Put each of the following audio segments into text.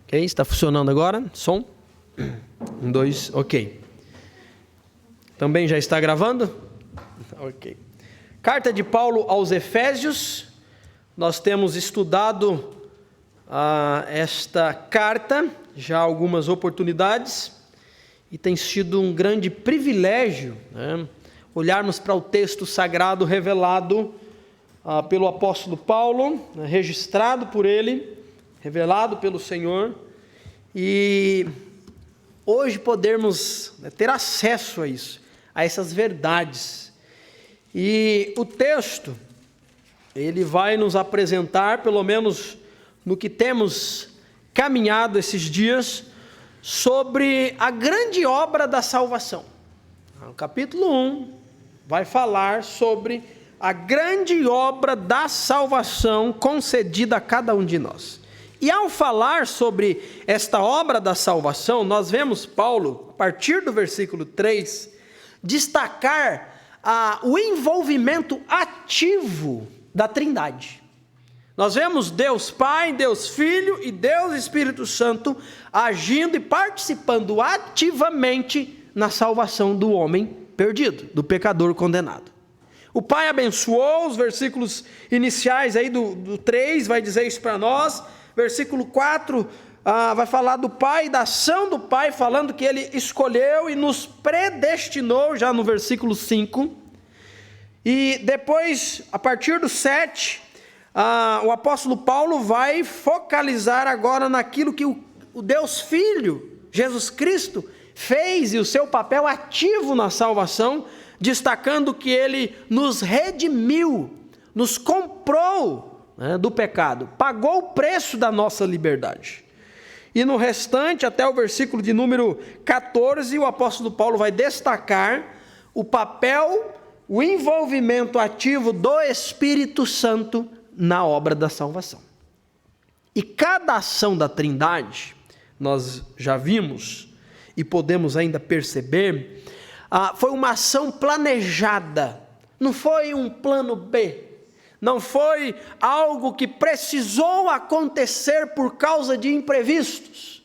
Ok, está funcionando agora? Som? 1, 2, ok. Também já está gravando? Ok. Carta de Paulo aos Efésios. Nós temos estudado esta carta já algumas oportunidades e tem sido um grande privilégio, olharmos para o texto sagrado revelado pelo apóstolo Paulo, registrado por ele, revelado pelo Senhor, e hoje podermos ter acesso a isso, a essas verdades. E o texto, ele vai nos apresentar, pelo menos no que temos caminhado esses dias, sobre a grande obra da salvação. O capítulo 1 vai falar sobre a grande obra da salvação concedida a cada um de nós. E ao falar sobre esta obra da salvação, nós vemos Paulo, a partir do versículo 3, destacar o envolvimento ativo da Trindade. Nós vemos Deus Pai, Deus Filho e Deus Espírito Santo agindo e participando ativamente na salvação do homem perdido, do pecador condenado. O Pai abençoou, os versículos iniciais aí do 3 vai dizer isso para nós. Versículo 4 vai falar do Pai, da ação do Pai, falando que Ele escolheu e nos predestinou, já no versículo 5. E depois, a partir do 7, o apóstolo Paulo vai focalizar agora naquilo que o Deus Filho, Jesus Cristo, fez e o seu papel ativo na salvação, destacando que Ele nos redimiu, nos comprou do pecado, pagou o preço da nossa liberdade. E no restante, até o versículo de número 14, o apóstolo Paulo vai destacar o papel, o envolvimento ativo do Espírito Santo na obra da salvação. E cada ação da Trindade, nós já vimos e podemos ainda perceber, foi uma ação planejada, não foi um plano B, não foi algo que precisou acontecer por causa de imprevistos.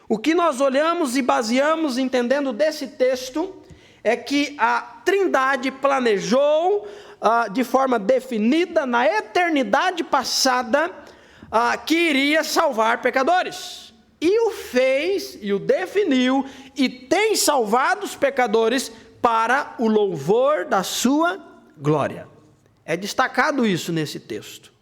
O que nós olhamos e baseamos entendendo desse texto é que a Trindade planejou de forma definida na eternidade passada que iria salvar pecadores. E o fez, e o definiu, e tem salvado os pecadores para o louvor da sua glória. É destacado isso nesse texto.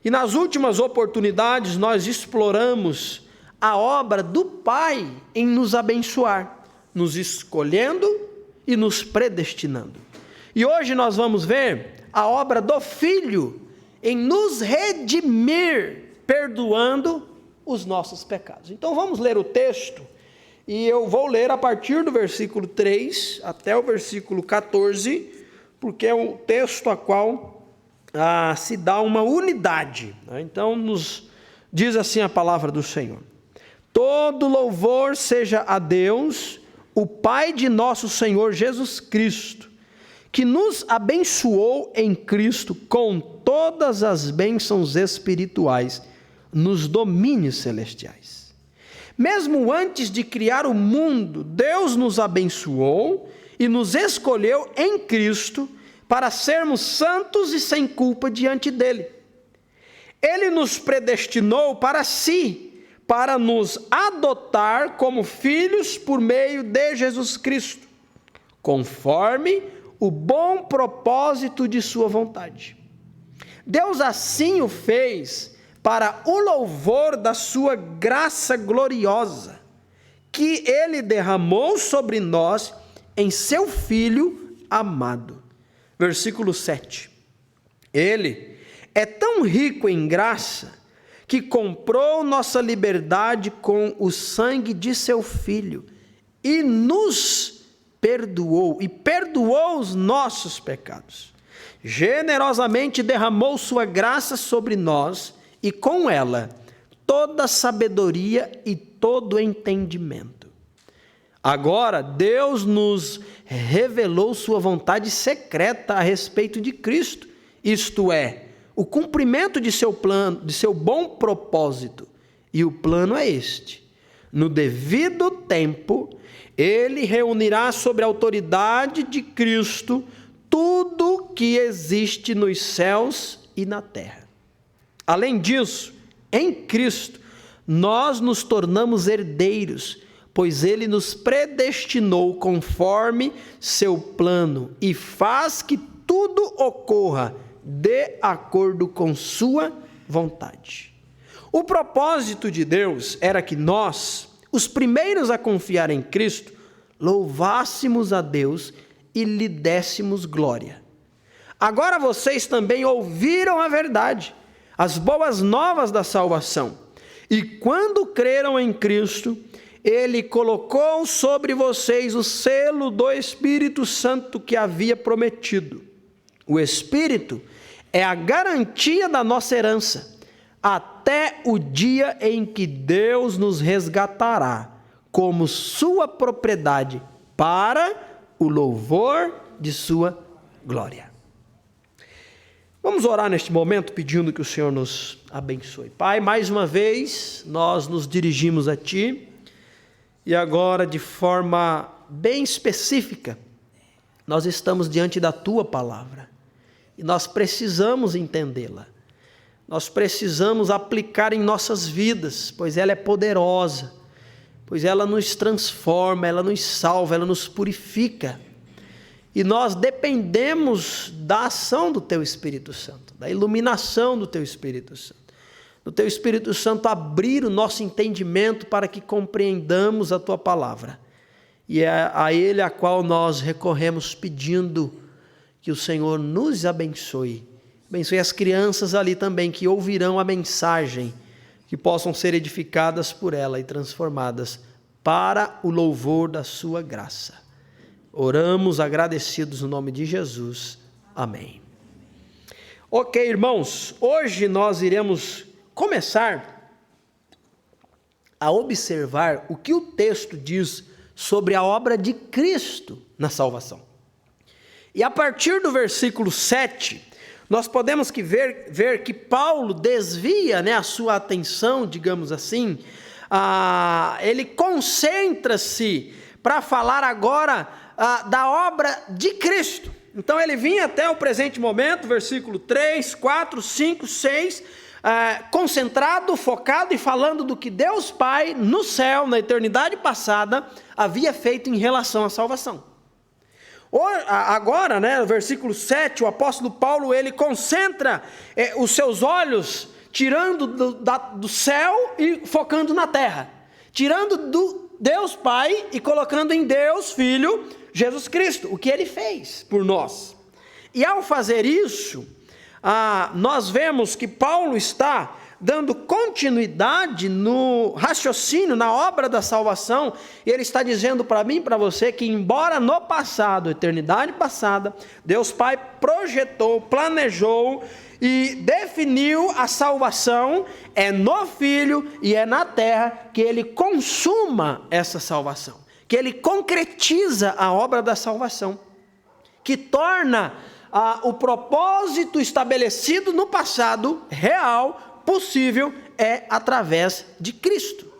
E nas últimas oportunidades nós exploramos a obra do Pai em nos abençoar, nos escolhendo e nos predestinando. E hoje nós vamos ver a obra do Filho em nos redimir, perdoando os nossos pecados. Então vamos ler o texto, e eu vou ler a partir do versículo 3 até o versículo 14, porque é o texto a qual se dá uma unidade. Então nos diz assim a palavra do Senhor: todo louvor seja a Deus, o Pai de nosso Senhor Jesus Cristo, que nos abençoou em Cristo com todas as bênçãos espirituais nos domínios celestiais. Mesmo antes de criar o mundo, Deus nos abençoou e nos escolheu em Cristo para sermos santos e sem culpa diante dele. Ele nos predestinou para si, para nos adotar como filhos por meio de Jesus Cristo, conforme o bom propósito de sua vontade. Deus assim o fez para o louvor da sua graça gloriosa, que ele derramou sobre nós em seu Filho amado. Versículo 7. Ele é tão rico em graça que comprou nossa liberdade com o sangue de seu Filho e nos perdoou, e perdoou os nossos pecados. Generosamente derramou sua graça sobre nós, e com ela toda sabedoria e todo entendimento. Agora Deus nos revelou sua vontade secreta a respeito de Cristo, isto é, o cumprimento de seu plano, de seu bom propósito. E o plano é este: no devido tempo, ele reunirá sobre a autoridade de Cristo tudo que existe nos céus e na terra. Além disso, em Cristo, nós nos tornamos herdeiros, pois ele nos predestinou conforme seu plano e faz que tudo ocorra de acordo com sua vontade. O propósito de Deus era que nós, os primeiros a confiar em Cristo, louvássemos a Deus e lhe dessemos glória. Agora vocês também ouviram a verdade, as boas novas da salvação, e quando creram em Cristo, ele colocou sobre vocês o selo do Espírito Santo que havia prometido. O Espírito é a garantia da nossa herança, até o dia em que Deus nos resgatará como sua propriedade para o louvor de sua glória. Vamos orar neste momento pedindo que o Senhor nos abençoe. Pai, mais uma vez nós nos dirigimos a Ti e agora de forma bem específica nós estamos diante da Tua palavra e nós precisamos entendê-la. Nós precisamos aplicar em nossas vidas, pois ela é poderosa, pois ela nos transforma, ela nos salva, ela nos purifica. E nós dependemos da ação do Teu Espírito Santo, da iluminação do Teu Espírito Santo. Do Teu Espírito Santo abrir o nosso entendimento para que compreendamos a Tua palavra. E é a Ele a qual nós recorremos pedindo que o Senhor nos abençoe. Abençoe as crianças ali também que ouvirão a mensagem, que possam ser edificadas por ela e transformadas para o louvor da sua graça. Oramos agradecidos no nome de Jesus. Amém. Ok, irmãos, hoje nós iremos começar a observar o que o texto diz sobre a obra de Cristo na salvação. E a partir do versículo 7, nós podemos ver que Paulo desvia, a sua atenção, digamos assim, ele concentra-se para falar agora da obra de Cristo. Então ele vinha até o presente momento, versículo 3, 4, 5, 6, concentrado, focado e falando do que Deus Pai no céu, na eternidade passada, havia feito em relação à salvação. Agora, no versículo 7, o apóstolo Paulo, ele concentra os seus olhos, tirando do céu e focando na terra, tirando do Deus Pai e colocando em Deus Filho, Jesus Cristo, o que Ele fez por nós. E ao fazer isso, nós vemos que Paulo está dando continuidade no raciocínio, na obra da salvação, e ele está dizendo para mim e para você que embora no passado, eternidade passada, Deus Pai projetou, planejou e definiu a salvação, é no Filho e é na terra que Ele consuma essa salvação, que Ele concretiza a obra da salvação, que torna o propósito estabelecido no passado real, possível, é através de Cristo.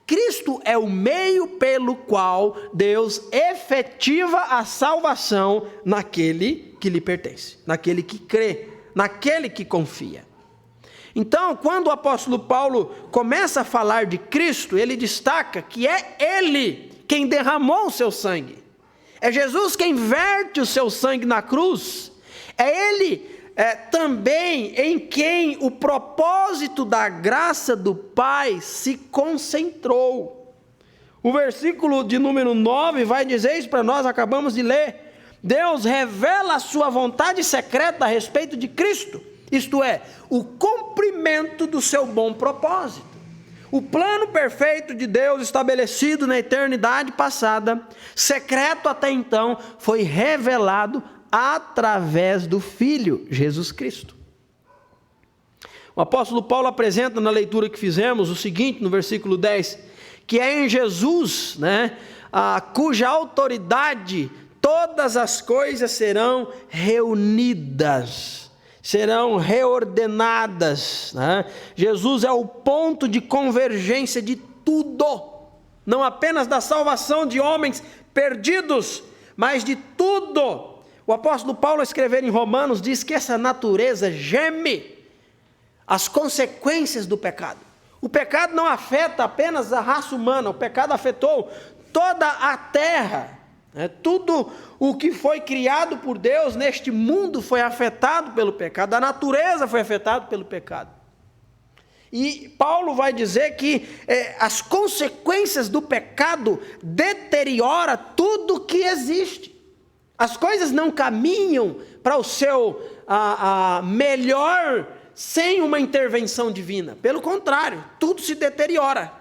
Cristo é o meio pelo qual Deus efetiva a salvação naquele que lhe pertence, naquele que crê, naquele que confia. Então, quando o apóstolo Paulo começa a falar de Cristo, ele destaca que é Ele quem derramou o seu sangue. É Jesus quem verte o seu sangue na cruz. É Ele também em quem o propósito da graça do Pai se concentrou. O versículo de número 9 vai dizer isso para nós, acabamos de ler. Deus revela a sua vontade secreta a respeito de Cristo, isto é, o cumprimento do seu bom propósito. O plano perfeito de Deus estabelecido na eternidade passada, secreto até então, foi revelado através do Filho, Jesus Cristo. O apóstolo Paulo apresenta na leitura que fizemos o seguinte, no versículo 10, que é em Jesus, cuja autoridade todas as coisas serão reunidas. serão reordenadas, né? Jesus é o ponto de convergência de tudo, não apenas da salvação de homens perdidos, mas de tudo. O apóstolo Paulo, ao escrever em Romanos, diz que essa natureza geme as consequências do pecado. O pecado não afeta apenas a raça humana, o pecado afetou toda a terra. Tudo o que foi criado por Deus neste mundo foi afetado pelo pecado, a natureza foi afetada pelo pecado. E Paulo vai dizer que as consequências do pecado deterioram tudo o que existe. As coisas não caminham para o seu melhor sem uma intervenção divina. Pelo contrário, tudo se deteriora.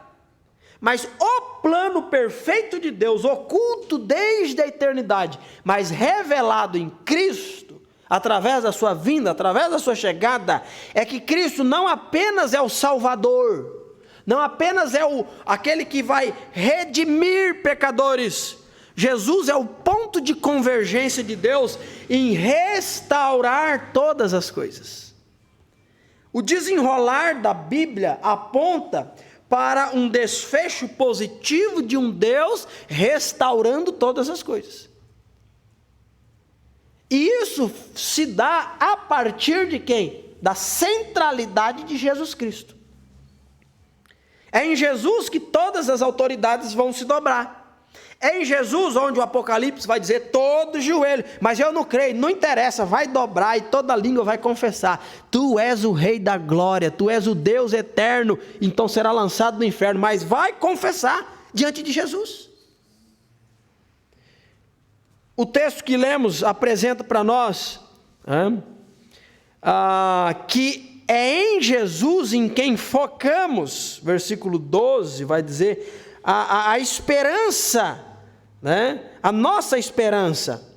Mas o plano perfeito de Deus, oculto desde a eternidade, mas revelado em Cristo, através da sua vinda, através da sua chegada, é que Cristo não apenas é o Salvador, não apenas é aquele que vai redimir pecadores. Jesus é o ponto de convergência de Deus em restaurar todas as coisas. O desenrolar da Bíblia aponta para um desfecho positivo de um Deus restaurando todas as coisas. E isso se dá a partir de quem? Da centralidade de Jesus Cristo. É em Jesus que todas as autoridades vão se dobrar. É em Jesus onde o Apocalipse vai dizer todo joelho, mas eu não creio, não interessa, vai dobrar e toda língua vai confessar. Tu és o Rei da glória, tu és o Deus eterno, então será lançado no inferno, mas vai confessar diante de Jesus. O texto que lemos apresenta para nós que é em Jesus em quem focamos, versículo 12 vai dizer, a esperança, né? A nossa esperança.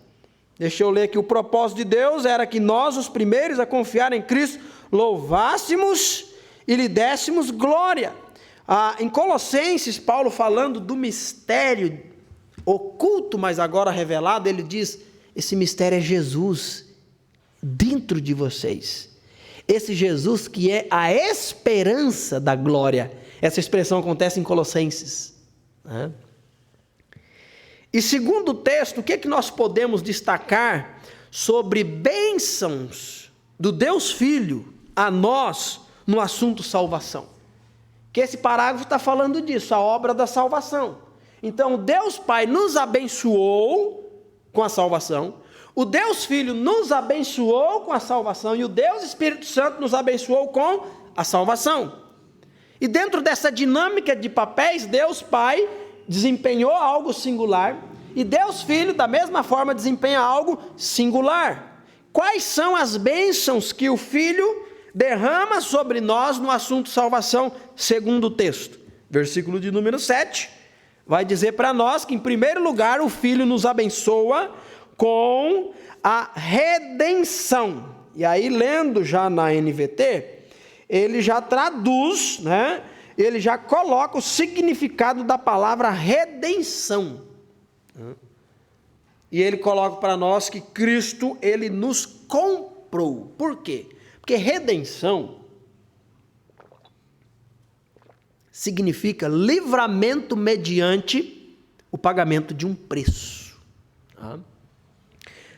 Deixa eu ler aqui, o propósito de Deus era que nós, os primeiros a confiar em Cristo, louvássemos e lhe dessemos glória. Em Colossenses, Paulo falando do mistério oculto, mas agora revelado, ele diz, esse mistério é Jesus dentro de vocês. Esse Jesus que é a esperança da glória. Essa expressão acontece em Colossenses. E segundo o texto, o que é que nós podemos destacar sobre bênçãos do Deus Filho a nós no assunto salvação? Que esse parágrafo está falando disso, a obra da salvação. Então, Deus Pai nos abençoou com a salvação, o Deus Filho nos abençoou com a salvação e o Deus Espírito Santo nos abençoou com a salvação. E dentro dessa dinâmica de papéis, Deus Pai desempenhou algo singular e Deus Filho, da mesma forma, desempenha algo singular. Quais são as bênçãos que o Filho derrama sobre nós no assunto salvação, segundo o texto? Versículo de número 7, vai dizer para nós que, em primeiro lugar, o Filho nos abençoa com a redenção. E aí, lendo já na NVT, ele já traduz, né? Ele já coloca o significado da palavra redenção. E ele coloca para nós que Cristo, ele nos comprou. Por quê? Porque redenção significa livramento mediante o pagamento de um preço.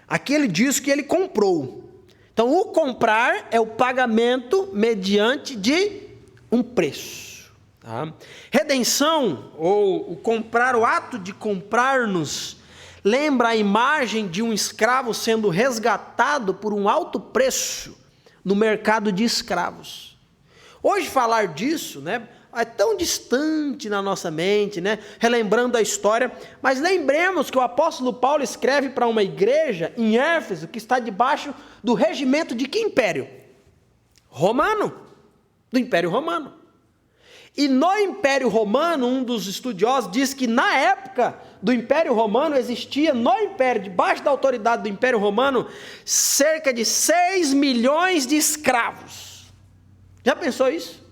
Aqui ele diz que ele comprou. Então, o comprar é o pagamento mediante de um preço. Redenção, ou o comprar, o ato de comprar-nos, lembra a imagem de um escravo sendo resgatado por um alto preço no mercado de escravos. Hoje falar disso, né, é tão distante na nossa mente, né, relembrando a história, mas lembremos que o apóstolo Paulo escreve para uma igreja em Éfeso que está debaixo do regimento de que império? Romano, do Império Romano. E no Império Romano, um dos estudiosos diz que na época do Império Romano existia no Império, debaixo da autoridade do Império Romano, cerca de 6 milhões de escravos. Já pensou isso?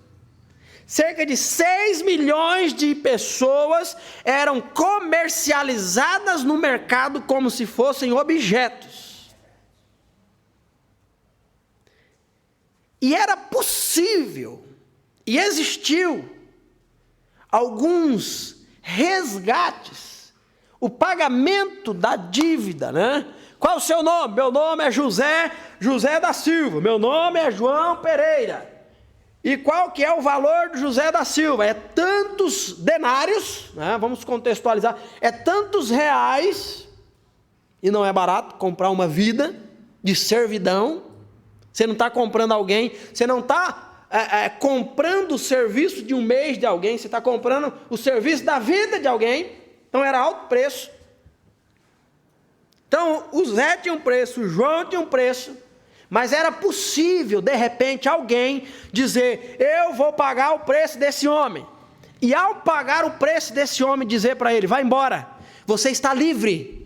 Cerca de 6 milhões de pessoas eram comercializadas no mercado como se fossem objetos. E era possível, e existiu, alguns resgates, o pagamento da dívida, né? Qual é o seu nome? Meu nome é José da Silva. Meu nome é João Pereira. E qual que é o valor de José da Silva? É tantos denários, né? Vamos contextualizar, é tantos reais, e não é barato comprar uma vida de servidão. Você não está comprando alguém, você não está comprando o serviço de um mês de alguém, você está comprando o serviço da vida de alguém. Então era alto preço. Então o Zé tinha um preço, o João tinha um preço, mas era possível, de repente, alguém dizer: eu vou pagar o preço desse homem. E ao pagar o preço desse homem, dizer para ele: vai embora, você está livre.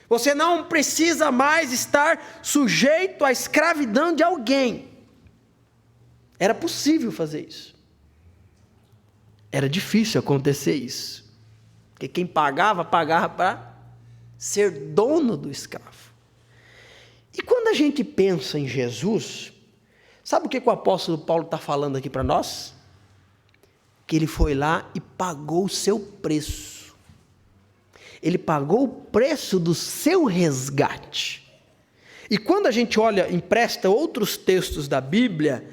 Você não precisa mais estar sujeito à escravidão de alguém. Era possível fazer isso. Era difícil acontecer isso. Porque quem pagava para ser dono do escravo. E quando a gente pensa em Jesus, sabe o que o apóstolo Paulo está falando aqui para nós? Que ele foi lá e pagou o seu preço. Ele pagou o preço do seu resgate. E quando a gente olha, empresta outros textos da Bíblia,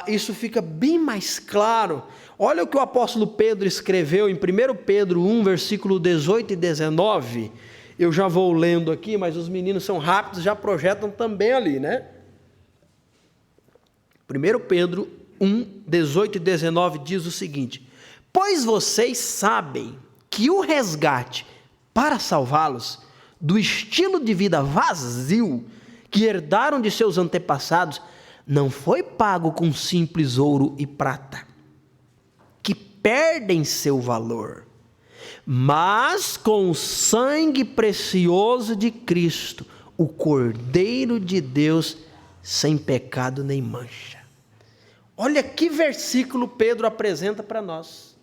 isso fica bem mais claro. Olha o que o apóstolo Pedro escreveu em 1 Pedro 1, versículo 18 e 19. Eu já vou lendo aqui, mas os meninos são rápidos, já projetam também ali, né? 1 Pedro 1, 18 e 19 diz o seguinte: pois vocês sabem que o resgate para salvá-los do estilo de vida vazio que herdaram de seus antepassados não foi pago com simples ouro e prata, que perdem seu valor, mas com o sangue precioso de Cristo, o Cordeiro de Deus, sem pecado nem mancha. Olha que versículo Pedro apresenta para nós,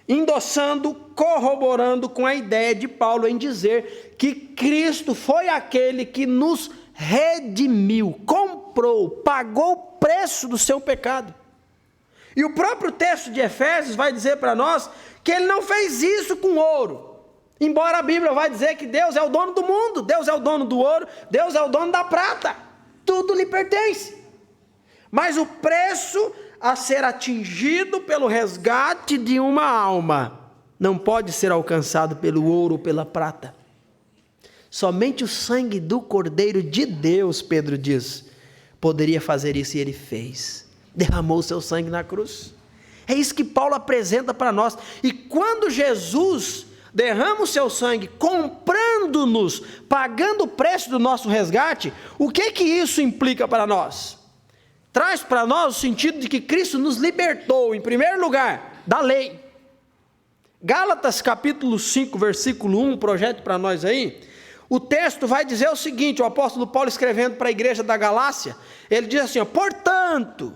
endossando, corroborando com a ideia de Paulo em dizer que Cristo foi aquele que nos redimiu, comprou, pagou o preço do seu pecado. E o próprio texto de Efésios vai dizer para nós que ele não fez isso com ouro, embora a Bíblia vai dizer que Deus é o dono do mundo, Deus é o dono do ouro, Deus é o dono da prata, tudo lhe pertence. Mas o preço a ser atingido pelo resgate de uma alma não pode ser alcançado pelo ouro ou pela prata. Somente o sangue do Cordeiro de Deus, Pedro diz, poderia fazer isso, e ele fez. Derramou o seu sangue na cruz. É isso que Paulo apresenta para nós. E quando Jesus derrama o seu sangue, comprando-nos, pagando o preço do nosso resgate, o que isso implica para nós? Traz para nós o sentido de que Cristo nos libertou, em primeiro lugar, da lei. Gálatas capítulo 5, versículo 1, projete para nós aí. O texto vai dizer o seguinte, o apóstolo Paulo escrevendo para a igreja da Galácia, ele diz assim: portanto,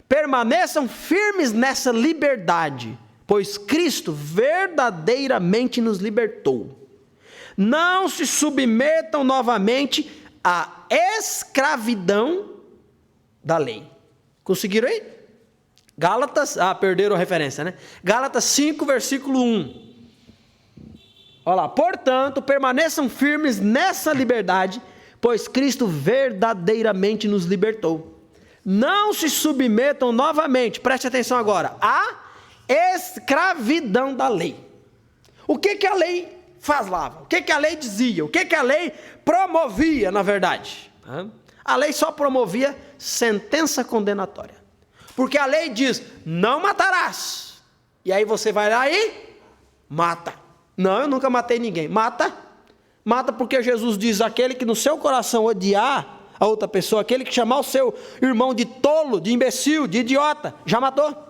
permaneçam firmes nessa liberdade, pois Cristo verdadeiramente nos libertou. Não se submetam novamente à escravidão da lei. Conseguiram aí? Gálatas, perderam a referência, né? Gálatas 5, versículo 1. Olha lá, portanto, permaneçam firmes nessa liberdade, pois Cristo verdadeiramente nos libertou. Não se submetam novamente, preste atenção agora, à escravidão da lei. O que a lei falava? O que a lei dizia? O que a lei promovia, na verdade? A lei só promovia sentença condenatória. Porque a lei diz: não matarás. E aí você vai lá e mata. Não, eu nunca matei ninguém. Mata porque Jesus diz: aquele que no seu coração odiar a outra pessoa, aquele que chamar o seu irmão de tolo, de imbecil, de idiota, já matou.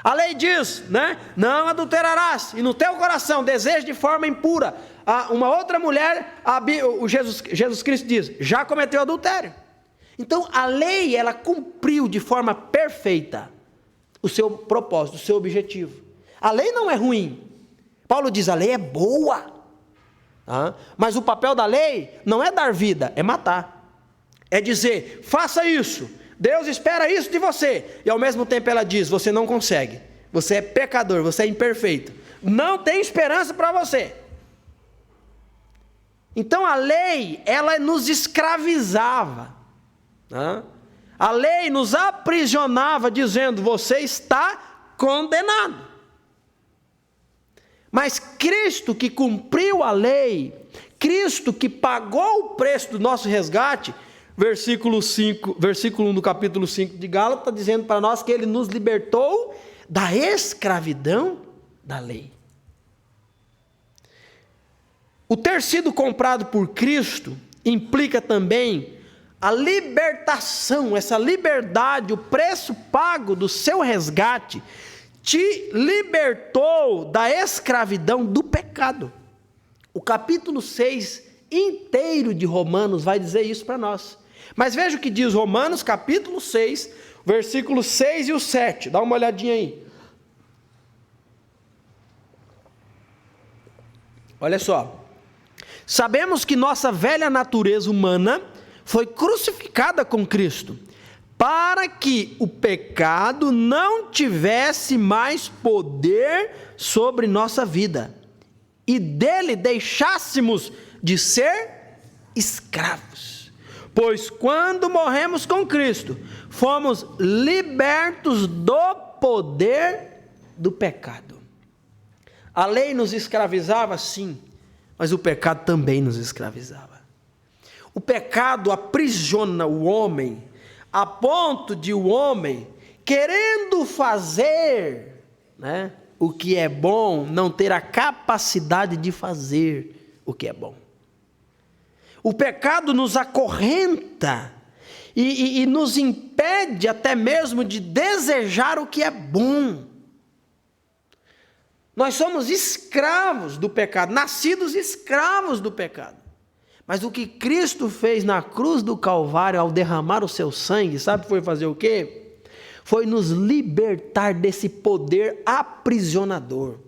A lei diz, né? Não adulterarás, e no teu coração deseja de forma impura uma outra mulher, Jesus Cristo diz: já cometeu adultério. Então a lei, ela cumpriu de forma perfeita o seu propósito, o seu objetivo. A lei não é ruim. Paulo diz: a lei é boa, mas o papel da lei não é dar vida, é matar. É dizer: faça isso, Deus espera isso de você. E ao mesmo tempo ela diz, você não consegue. Você é pecador, você é imperfeito. Não tem esperança para você. Então a lei, ela nos escravizava. Né? A lei nos aprisionava dizendo, você está condenado. Mas Cristo que cumpriu a lei, Cristo que pagou o preço do nosso resgate, versículo 1 do capítulo 5 de Gálatas, está dizendo para nós que Ele nos libertou da escravidão da lei. O ter sido comprado por Cristo implica também a libertação, essa liberdade, o preço pago do seu resgate, te libertou da escravidão do pecado. O capítulo 6 inteiro de Romanos vai dizer isso para nós. Mas veja o que diz Romanos, capítulo 6, versículos 6 e o 7. Dá uma olhadinha aí. Olha só. Sabemos que nossa velha natureza humana foi crucificada com Cristo, para que o pecado não tivesse mais poder sobre nossa vida, e dele deixássemos de ser escravos. Pois quando morremos com Cristo, fomos libertos do poder do pecado. A lei nos escravizava, sim, mas o pecado também nos escravizava. O pecado aprisiona o homem, a ponto de o homem, querendo fazer, né, o que é bom, não ter a capacidade de fazer o que é bom. O pecado nos acorrenta e nos impede até mesmo de desejar o que é bom. Nós somos escravos do pecado, nascidos escravos do pecado. Mas o que Cristo fez na cruz do Calvário ao derramar o seu sangue, sabe, foi fazer o quê? Foi nos libertar desse poder aprisionador,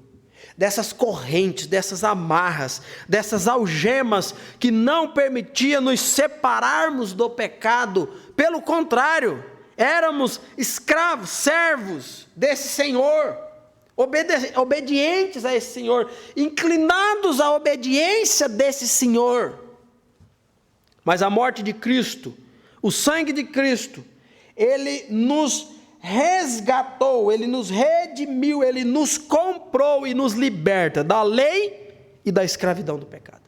dessas correntes, dessas amarras, dessas algemas que não permitiam nos separarmos do pecado. Pelo contrário, éramos escravos, servos desse Senhor, obedientes a esse Senhor, inclinados à obediência desse Senhor. Mas a morte de Cristo, o sangue de Cristo, Ele nos resgatou, Ele nos redimiu, Ele nos comprou e nos liberta da lei e da escravidão do pecado.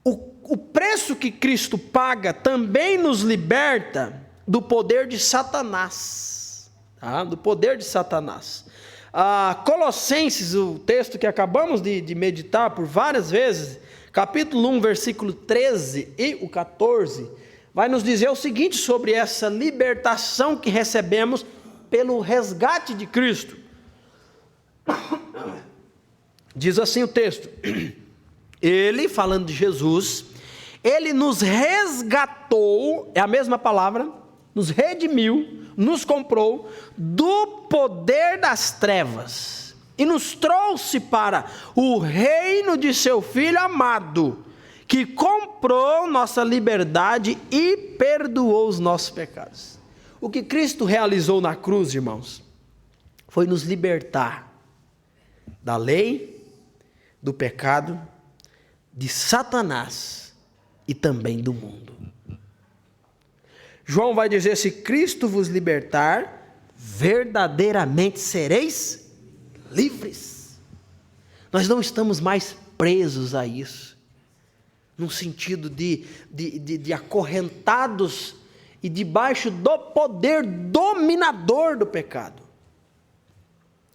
O preço que Cristo paga também nos liberta do poder de Satanás, tá? Do poder de Satanás. Colossenses, o texto que acabamos de meditar por várias vezes, capítulo 1, versículo 13 e o 14, vai nos dizer o seguinte sobre essa libertação que recebemos pelo resgate de Cristo. Diz assim o texto: Ele, falando de Jesus, Ele nos resgatou, é a mesma palavra, nos redimiu, nos comprou do poder das trevas e nos trouxe para o reino de seu Filho amado, que comprou nossa liberdade e perdoou os nossos pecados. O que Cristo realizou na cruz, irmãos, foi nos libertar da lei, do pecado, de Satanás e também do mundo. João vai dizer: se Cristo vos libertar, verdadeiramente sereis livres. Nós não estamos mais presos a isso, no sentido de acorrentados e debaixo do poder dominador do pecado.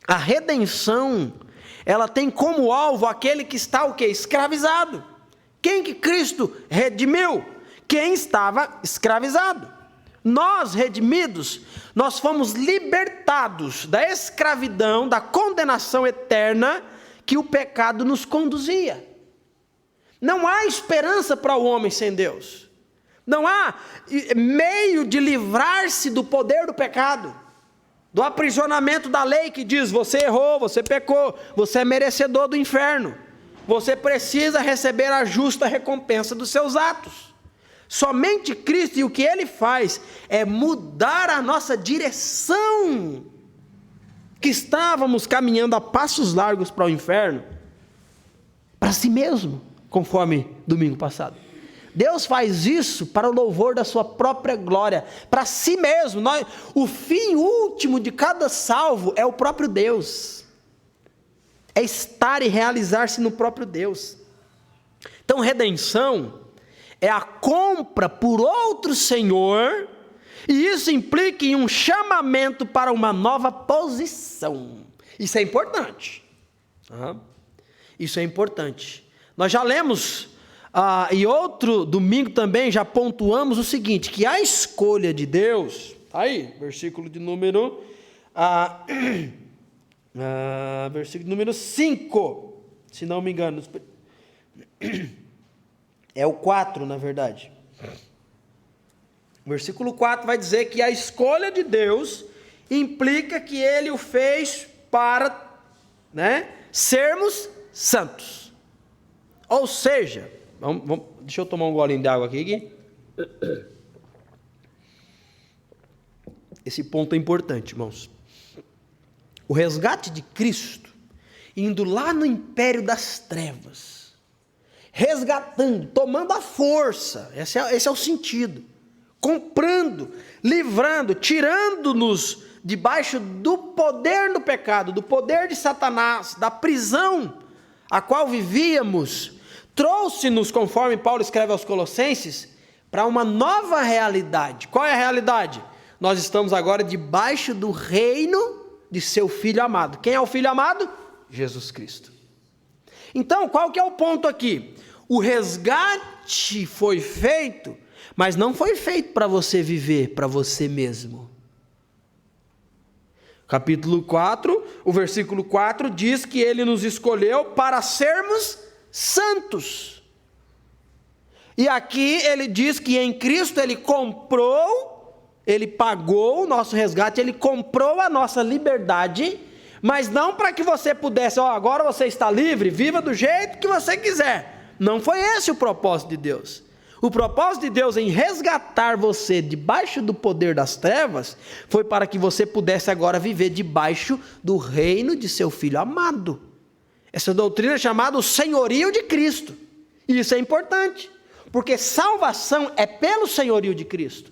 A redenção, ela tem como alvo aquele que está o quê? Escravizado. Quem que Cristo redimiu? Quem estava escravizado. Nós, redimidos, nós fomos libertados da escravidão, da condenação eterna que o pecado nos conduzia. Não há esperança para o homem sem Deus. Não há meio de livrar-se do poder do pecado, do aprisionamento da lei que diz: você errou, você pecou, você é merecedor do inferno, você precisa receber a justa recompensa dos seus atos. Somente Cristo, e o que Ele faz é mudar a nossa direção, que estávamos caminhando a passos largos para o inferno, para si mesmo, conforme domingo passado. Deus faz isso para o louvor da sua própria glória, para si mesmo. O fim último de cada salvo é o próprio Deus, é estar e realizar-se no próprio Deus. Então, redenção é a compra por outro Senhor, e isso implica em um chamamento para uma nova posição. Isso é importante. Isso é importante. Nós já lemos, e outro domingo também já pontuamos o seguinte, que a escolha de Deus, aí, versículo de número, versículo número 5, se não me engano, é o 4 na verdade. O versículo 4 vai dizer que a escolha de Deus implica que Ele o fez para, sermos santos. Ou seja, deixa eu tomar um golinho de água aqui. Esse ponto é importante, irmãos. O resgate de Cristo, indo lá no império das trevas, resgatando, tomando a força, esse é o sentido, comprando, livrando, tirando-nos debaixo do poder do pecado, do poder de Satanás, da prisão a qual vivíamos, trouxe-nos, conforme Paulo escreve aos Colossenses, para uma nova realidade. Qual é a realidade? Nós estamos agora debaixo do reino de seu Filho amado. Quem é o Filho amado? Jesus Cristo. Então, qual que é o ponto aqui? O resgate foi feito, mas não foi feito para você viver para você mesmo. Capítulo 4, o versículo 4 diz que Ele nos escolheu para sermos santos. E aqui ele diz que em Cristo Ele comprou, Ele pagou o nosso resgate, Ele comprou a nossa liberdade, mas não para que você pudesse, agora você está livre, viva do jeito que você quiser. Não foi esse o propósito de Deus. O propósito de Deus em resgatar você debaixo do poder das trevas, foi para que você pudesse agora viver debaixo do reino de seu Filho amado. Essa doutrina é chamada o senhorio de Cristo. E isso é importante, porque salvação é pelo senhorio de Cristo.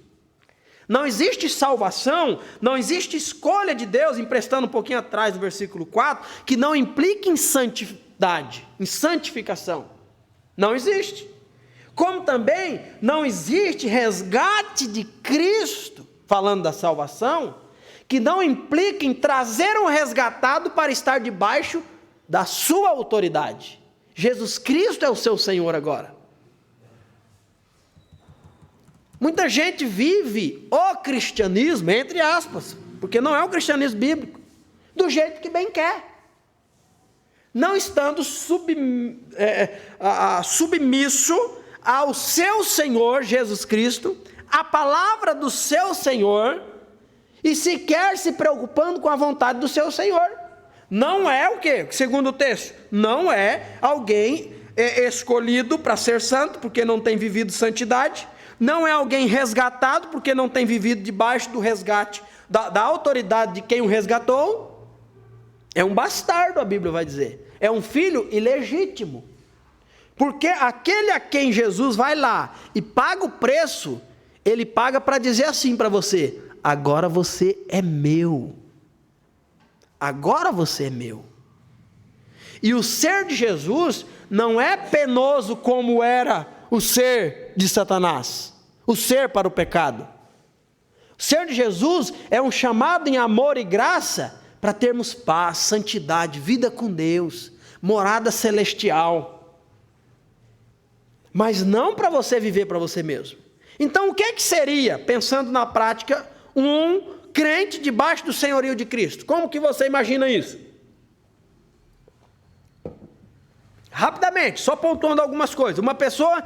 Não existe salvação, não existe escolha de Deus, emprestando um pouquinho atrás do versículo 4, que não implique em santidade, em santificação. Não existe. Como também não existe resgate de Cristo, falando da salvação, que não implica em trazer um resgatado para estar debaixo da sua autoridade. Jesus Cristo é o seu Senhor agora. Muita gente vive o cristianismo, entre aspas, porque não é o cristianismo bíblico, do jeito que bem quer. Não estando submisso ao seu Senhor Jesus Cristo, a palavra do seu Senhor, e sequer se preocupando com a vontade do seu Senhor. Não é o quê? Segundo o texto, não é alguém escolhido para ser santo, porque não tem vivido santidade, não é alguém resgatado, porque não tem vivido debaixo do resgate, da autoridade de quem o resgatou. É um bastardo, a Bíblia vai dizer, é um filho ilegítimo. Porque aquele a quem Jesus vai lá e paga o preço, ele paga para dizer assim para você: agora você é meu. Agora você é meu. E o ser de Jesus não é penoso como era o ser de Satanás, o ser para o pecado. O ser de Jesus é um chamado em amor e graça para termos paz, santidade, vida com Deus, morada celestial. Mas não para você viver para você mesmo. Então o que seria, pensando na prática, um crente debaixo do senhorio de Cristo? Como que você imagina isso? Rapidamente, só pontuando algumas coisas. Uma pessoa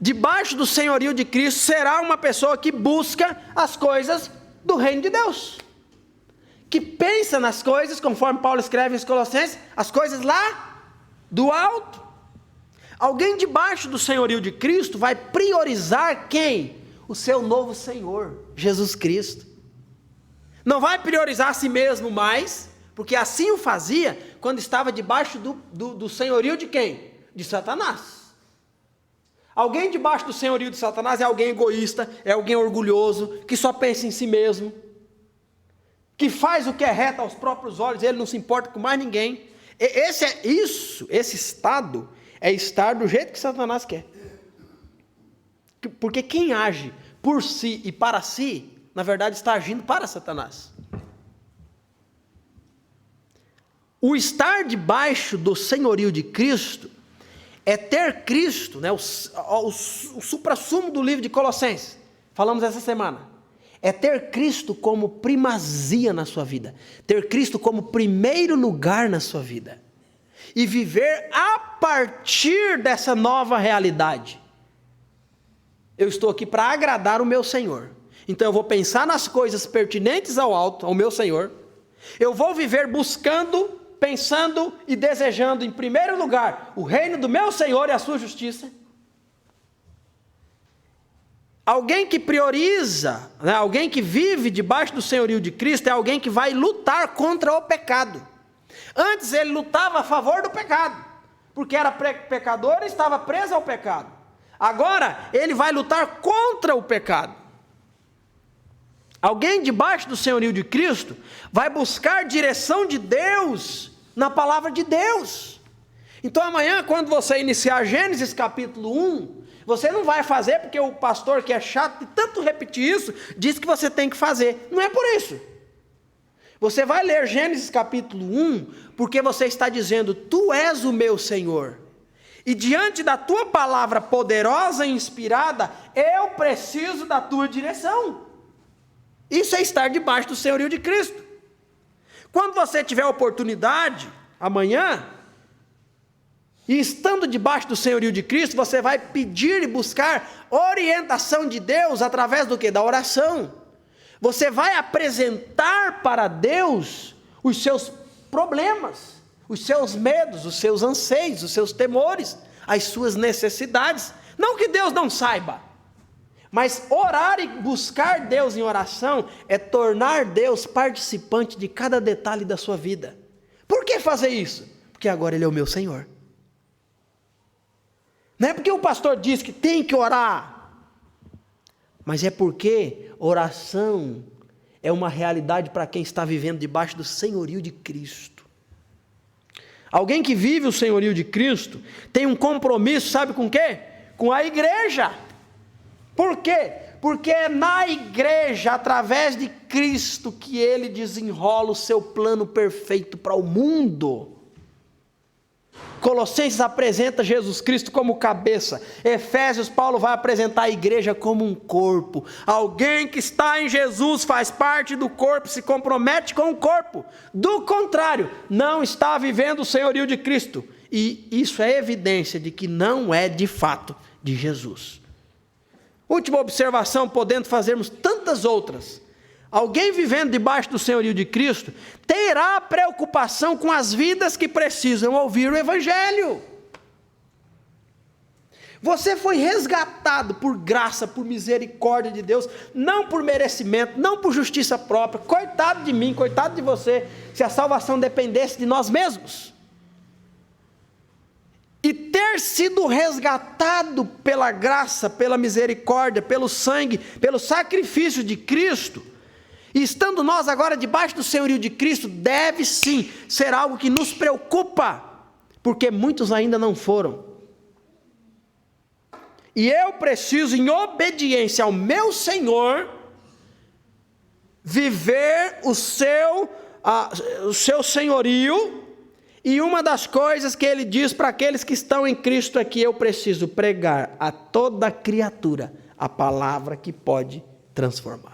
debaixo do senhorio de Cristo será uma pessoa que busca as coisas do reino de Deus, que pensa nas coisas, conforme Paulo escreve em Colossenses, as coisas lá do alto. Alguém debaixo do senhorio de Cristo vai priorizar quem? O seu novo Senhor, Jesus Cristo. Não vai priorizar a si mesmo mais, porque assim o fazia quando estava debaixo do senhorio de quem? De Satanás. Alguém debaixo do senhorio de Satanás é alguém egoísta, é alguém orgulhoso, que só pensa em si mesmo, que faz o que é reto aos próprios olhos, ele não se importa com mais ninguém. Esse estado é estar do jeito que Satanás quer. Porque quem age por si e para si, na verdade está agindo para Satanás. O estar debaixo do senhorio de Cristo é ter Cristo, né, o suprassumo do livro de Colossenses, falamos essa semana, é ter Cristo como primazia na sua vida, ter Cristo como primeiro lugar na sua vida, e viver a partir dessa nova realidade. Eu estou aqui para agradar o meu Senhor, então eu vou pensar nas coisas pertinentes ao alto, ao meu Senhor, eu vou viver buscando, pensando e desejando em primeiro lugar o reino do meu Senhor e a sua justiça. Alguém que prioriza, né, alguém que vive debaixo do senhorio de Cristo é alguém que vai lutar contra o pecado. Antes ele lutava a favor do pecado, porque era pecador e estava preso ao pecado. Agora ele vai lutar contra o pecado. Alguém debaixo do senhorio de Cristo vai buscar direção de Deus na palavra de Deus. Então amanhã, quando você iniciar Gênesis capítulo 1, você não vai fazer porque o pastor, que é chato de tanto repetir isso, diz que você tem que fazer. Não é por isso. Você vai ler Gênesis capítulo 1, porque você está dizendo: tu és o meu Senhor, e diante da tua palavra poderosa e inspirada, eu preciso da tua direção. Isso é estar debaixo do senhorio de Cristo. Quando você tiver oportunidade, amanhã, e estando debaixo do senhorio de Cristo, você vai pedir e buscar orientação de Deus através do quê? Da oração. Você vai apresentar para Deus os seus problemas, os seus medos, os seus anseios, os seus temores, as suas necessidades. Não que Deus não saiba, mas orar e buscar Deus em oração é tornar Deus participante de cada detalhe da sua vida. Por que fazer isso? Porque agora Ele é o meu Senhor. Não é porque o pastor diz que tem que orar, mas é porque oração é uma realidade para quem está vivendo debaixo do senhorio de Cristo. Alguém que vive o senhorio de Cristo tem um compromisso, sabe com quê? Com a igreja. Por quê? Porque é na igreja, através de Cristo, que Ele desenrola o seu plano perfeito para o mundo. Colossenses apresenta Jesus Cristo como cabeça. Efésios, Paulo vai apresentar a igreja como um corpo. Alguém que está em Jesus faz parte do corpo, se compromete com o corpo. Do contrário, não está vivendo o senhorio de Cristo. E isso é evidência de que não é de fato de Jesus. Última observação, podendo fazermos tantas outras. Alguém vivendo debaixo do senhorio de Cristo terá preocupação com as vidas que precisam ouvir o Evangelho. Você foi resgatado por graça, por misericórdia de Deus, não por merecimento, não por justiça própria. Coitado de mim, coitado de você, se a salvação dependesse de nós mesmos. E ter sido resgatado pela graça, pela misericórdia, pelo sangue, pelo sacrifício de Cristo, e estando nós agora debaixo do senhorio de Cristo, deve sim ser algo que nos preocupa, porque muitos ainda não foram. E eu preciso, em obediência ao meu Senhor, viver o seu senhorio. E uma das coisas que ele diz para aqueles que estão em Cristo é que eu preciso pregar a toda criatura a palavra que pode transformar.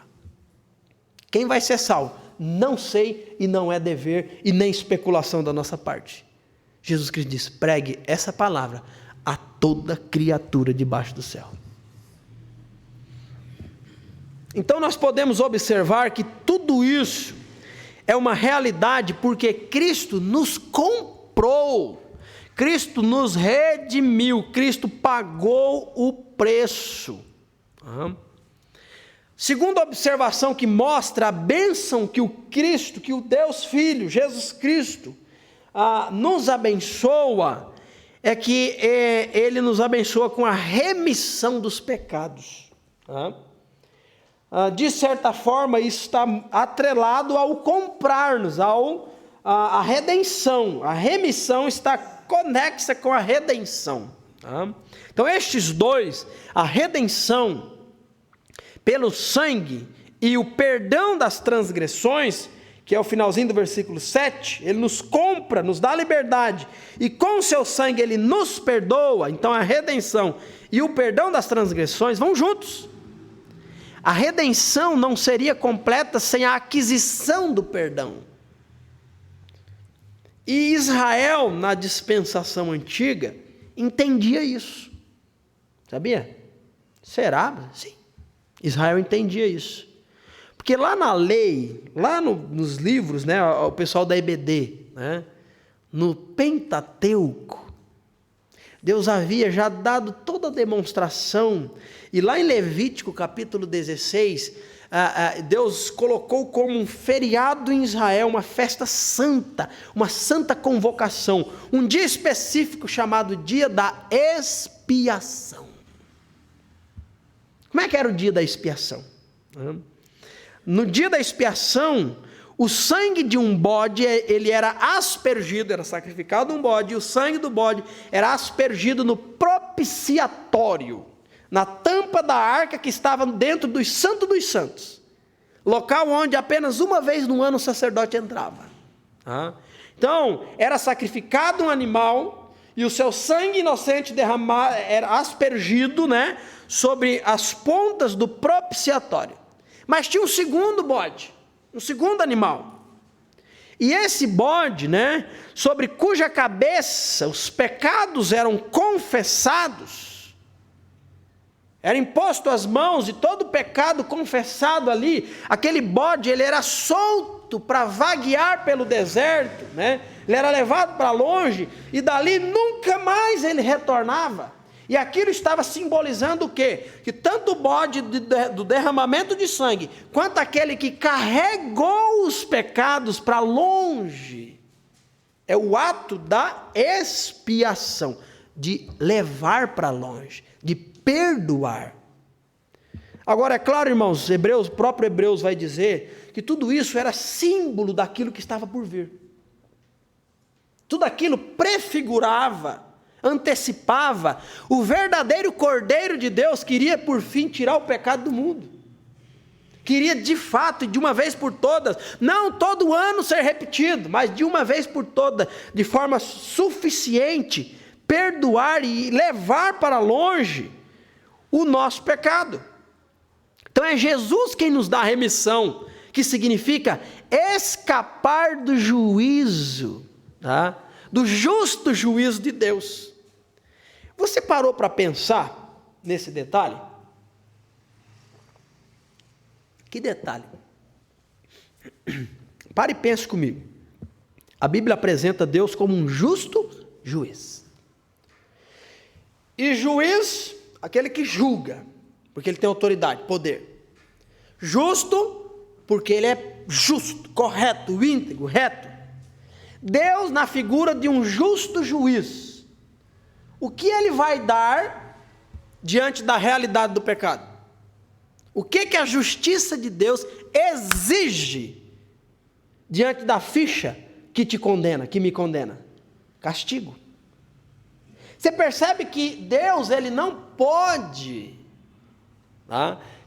Quem vai ser salvo? Não sei, e não é dever e nem especulação da nossa parte. Jesus Cristo diz: pregue essa palavra a toda criatura debaixo do céu. Então nós podemos observar que tudo isso é uma realidade porque Cristo nos comprou. Cristo nos redimiu, Cristo pagou o preço. Segunda observação que mostra a bênção que que o Deus Filho, Jesus Cristo, nos abençoa, é que Ele nos abençoa com a remissão dos pecados. De certa forma, isso está atrelado ao comprar-nos, à redenção. A remissão está conexa com a redenção. Então, estes dois, a redenção pelo sangue e o perdão das transgressões, que é o finalzinho do versículo 7, ele nos compra, nos dá liberdade, e com o seu sangue ele nos perdoa. Então a redenção e o perdão das transgressões vão juntos. A redenção não seria completa sem a aquisição do perdão. E Israel, na dispensação antiga, entendia isso. Sabia? Será? Sim. Israel entendia isso. Porque lá na lei, lá nos livros, né, o pessoal da EBD, né, no Pentateuco, Deus havia já dado toda a demonstração. E lá em Levítico capítulo 16, Deus colocou como um feriado em Israel, uma festa santa, uma santa convocação, um dia específico chamado dia da expiação. Como é que era o dia da expiação? No dia da expiação, o sangue de um bode, ele era aspergido, era sacrificado um bode, e o sangue do bode era aspergido no propiciatório, na tampa da arca que estava dentro do Santo dos Santos, local onde apenas uma vez no ano o sacerdote entrava. Então, era sacrificado um animal, e o seu sangue inocente era aspergido, né, sobre as pontas do propiciatório. Mas tinha um segundo bode, um segundo animal. E esse bode, né, sobre cuja cabeça os pecados eram confessados, era imposto as mãos, e todo pecado confessado ali, aquele bode, ele era solto para vaguear pelo deserto, né? Ele era levado para longe, e dali nunca mais ele retornava. E aquilo estava simbolizando o quê? Que tanto o bode do derramamento de sangue, quanto aquele que carregou os pecados para longe, é o ato da expiação, de levar para longe, de perdoar. Agora, é claro, irmãos, o próprio Hebreus vai dizer que tudo isso era símbolo daquilo que estava por vir. Tudo aquilo prefigurava, antecipava o verdadeiro Cordeiro de Deus, queria por fim tirar o pecado do mundo. Queria de fato, de uma vez por todas, não todo ano ser repetido, mas de uma vez por todas, de forma suficiente, perdoar e levar para longe o nosso pecado. Então é Jesus quem nos dá a remissão, que significa escapar do juízo, do justo juízo de Deus. Você parou para pensar nesse detalhe? Que detalhe? Pare e pense comigo. A Bíblia apresenta Deus como um justo juiz. E juiz, aquele que julga, porque ele tem autoridade, poder. Justo, porque ele é justo, correto, íntegro, reto. Deus na figura de um justo juiz. O que ele vai dar diante da realidade do pecado? O que a justiça de Deus exige diante da ficha que te condena, que me condena? Castigo. Você percebe que Deus, ele não pode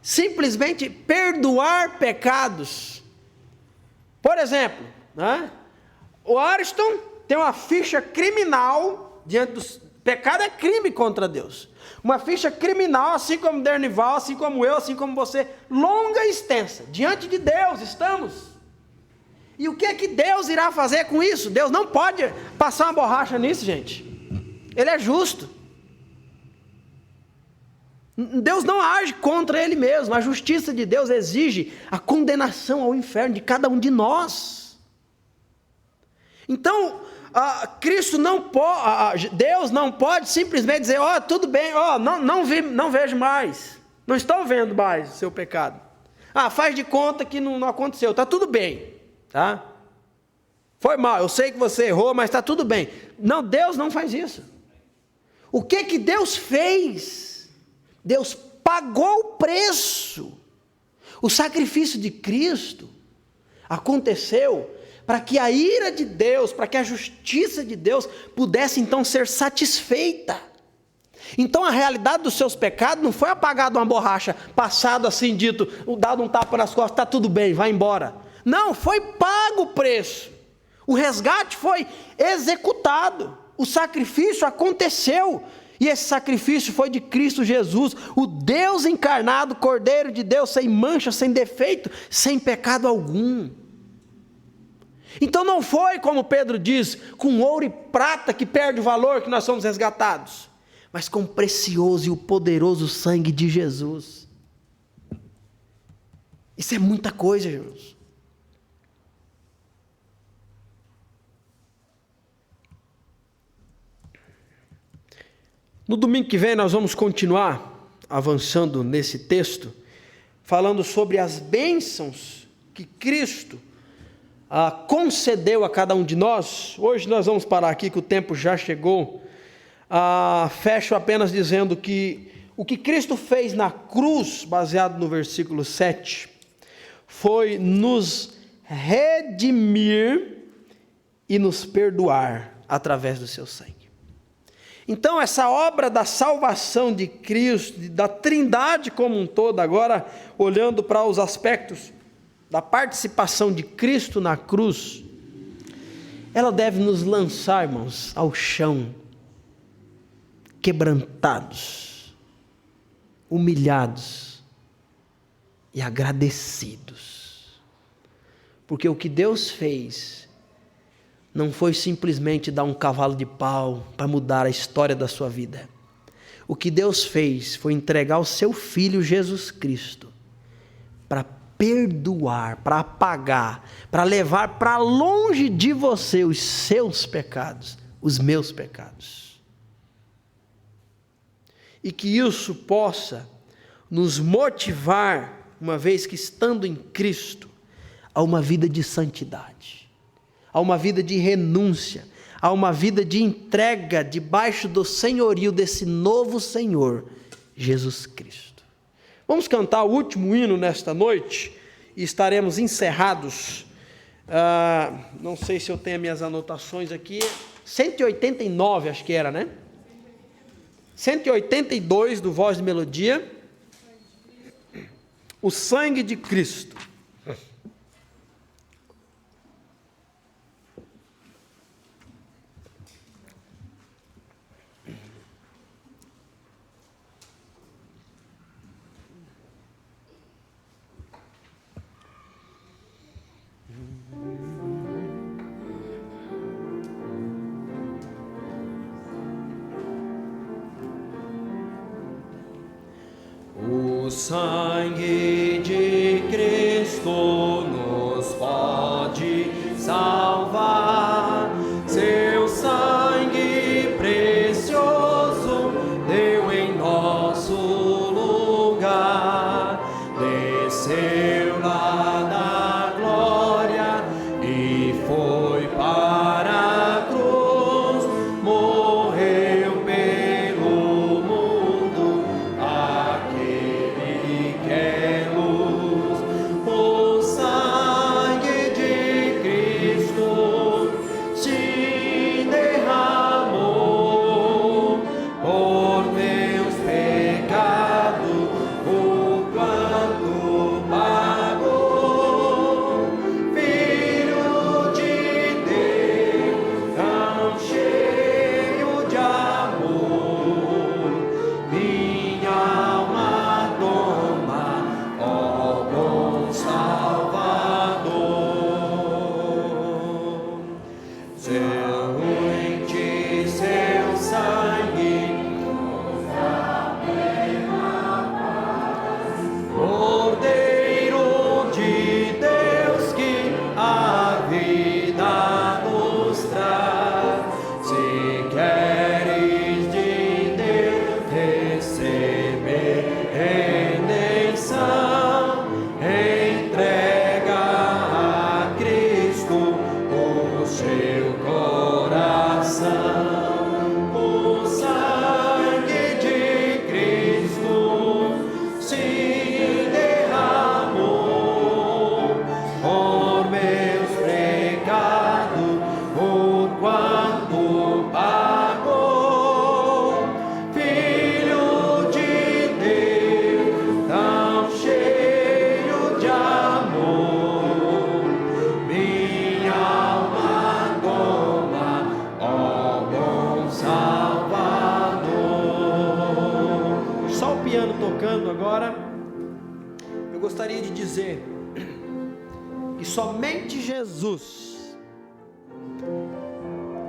simplesmente perdoar pecados. Por exemplo, o Ariston tem uma ficha criminal diante dos... Pecado é crime contra Deus. Uma ficha criminal, assim como Dernival, assim como eu, assim como você, longa e extensa. Diante de Deus estamos. E o que é que Deus irá fazer com isso? Deus não pode passar uma borracha nisso, gente. Ele é justo. Deus não age contra Ele mesmo. A justiça de Deus exige a condenação ao inferno de cada um de nós. Então, Cristo não pode, Deus não pode simplesmente dizer, tudo bem, não vejo mais, não estou vendo mais o seu pecado. Faz de conta que não aconteceu, está tudo bem, tá? Foi mal, eu sei que você errou, mas está tudo bem. Não, Deus não faz isso. O que Deus fez? Deus pagou o preço. O sacrifício de Cristo aconteceu para que a ira de Deus, para que a justiça de Deus pudesse então ser satisfeita. Então a realidade dos seus pecados não foi apagada uma borracha, passado assim dito, dado um tapa nas costas, está tudo bem, vai embora. Não, foi pago o preço. O resgate foi executado, o sacrifício aconteceu, e esse sacrifício foi de Cristo Jesus, o Deus encarnado, Cordeiro de Deus, sem mancha, sem defeito, sem pecado algum. Então não foi, como Pedro diz, com ouro e prata que perde o valor que nós somos resgatados, mas com o precioso e o poderoso sangue de Jesus. Isso é muita coisa, irmãos. No domingo que vem nós vamos continuar avançando nesse texto, falando sobre as bênçãos que Cristo concedeu a cada um de nós. Hoje nós vamos parar aqui que o tempo já chegou. Fecho apenas dizendo que o que Cristo fez na cruz, baseado no versículo 7, foi nos redimir e nos perdoar através do seu sangue. Então essa obra da salvação de Cristo, da Trindade como um todo, agora olhando para os aspectos da participação de Cristo na cruz, ela deve nos lançar, irmãos, ao chão, quebrantados, humilhados e agradecidos, porque o que Deus fez não foi simplesmente dar um cavalo de pau para mudar a história da sua vida. O que Deus fez foi entregar o seu Filho Jesus Cristo para perdoar, para apagar, para levar para longe de você os seus pecados, os meus pecados. E que isso possa nos motivar, uma vez que estando em Cristo, a uma vida de santidade, a uma vida de renúncia, a uma vida de entrega debaixo do senhorio desse novo Senhor, Jesus Cristo. Vamos cantar o último hino nesta noite e estaremos encerrados. Não sei se eu tenho minhas anotações aqui. 189 acho que era, né? 182 do Voz de Melodia. O sangue de Cristo. O sangue de Cristo nos pode salvar, seu sangue precioso deu em nosso lugar, desceu lá da glória e foi para a cruz, morreu pelo mundo, aquele que é luz, o sangue gostaria de dizer que somente Jesus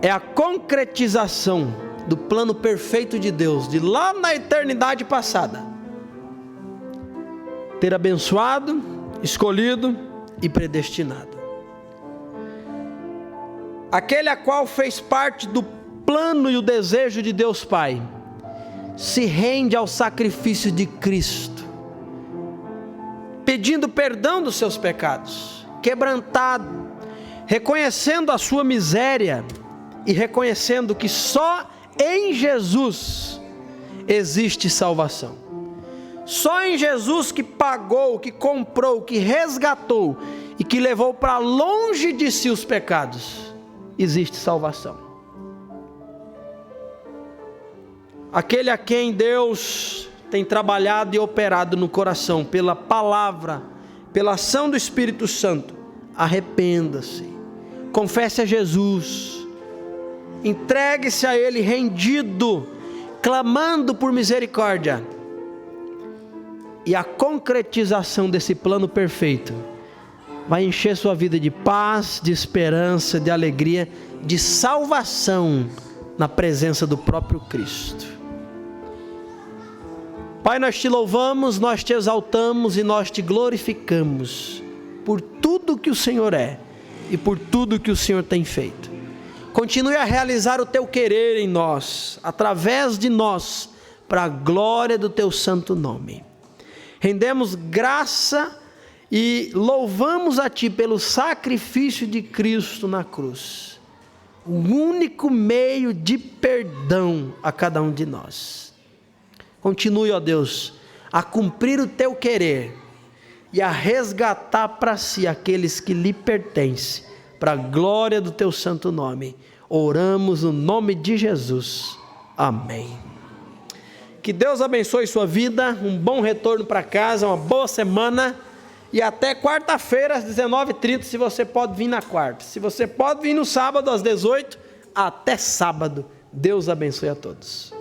é a concretização do plano perfeito de Deus, de lá na eternidade passada, ter abençoado, escolhido e predestinado. Aquele a qual fez parte do plano e o desejo de Deus Pai, se rende ao sacrifício de Cristo, pedindo perdão dos seus pecados, quebrantado, reconhecendo a sua miséria e reconhecendo que só em Jesus existe salvação. Só em Jesus, que pagou, que comprou, que resgatou e que levou para longe de si os pecados, existe salvação. Aquele a quem Deus tem trabalhado e operado no coração pela palavra, pela ação do Espírito Santo, arrependa-se, confesse a Jesus, entregue-se a Ele rendido, clamando por misericórdia, e a concretização desse plano perfeito vai encher sua vida de paz, de esperança, de alegria, de salvação na presença do próprio Cristo. Pai, nós te louvamos, nós te exaltamos e nós te glorificamos por tudo que o Senhor é e por tudo que o Senhor tem feito. Continue a realizar o teu querer em nós, através de nós, para a glória do teu santo nome. Rendemos graça e louvamos a ti pelo sacrifício de Cristo na cruz, o único meio de perdão a cada um de nós. Continue, ó Deus, a cumprir o teu querer e a resgatar para si aqueles que lhe pertencem, para a glória do teu santo nome. Oramos no nome de Jesus. Amém. Que Deus abençoe sua vida, um bom retorno para casa, uma boa semana, e até quarta-feira às 19h30, se você pode vir na quarta. Se você pode vir no sábado às 18h, até sábado. Deus abençoe a todos.